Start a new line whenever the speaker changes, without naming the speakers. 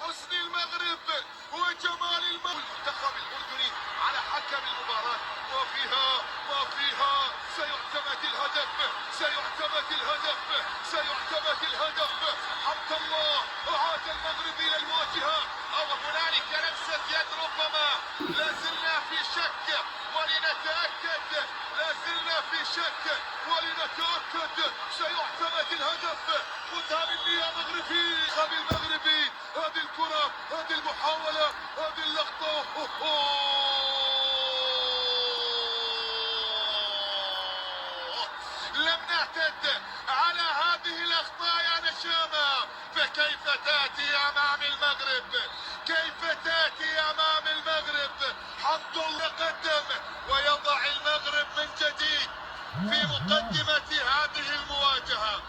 حسن المغرب وجمال المنتخب الأردني على حكم المباراة. وفيها سيعتمد الهدف حمد الله أعاد المغرب إلى المواجهة. أو هنالك لمسة يد ربما. لا زلنا في شك ولنتأكد سيعتمد الهدف. خذها مني يا مغربي. المغربي هذه الكرة، هذه المحاولة، هذه اللقطة. لم نعتد على هذه الأخطاء يا نشامة. فكيف تأتي أمام المغرب؟ حمد الله قدم ويضع المغرب من جديد في مقدمة هذه المواجهة.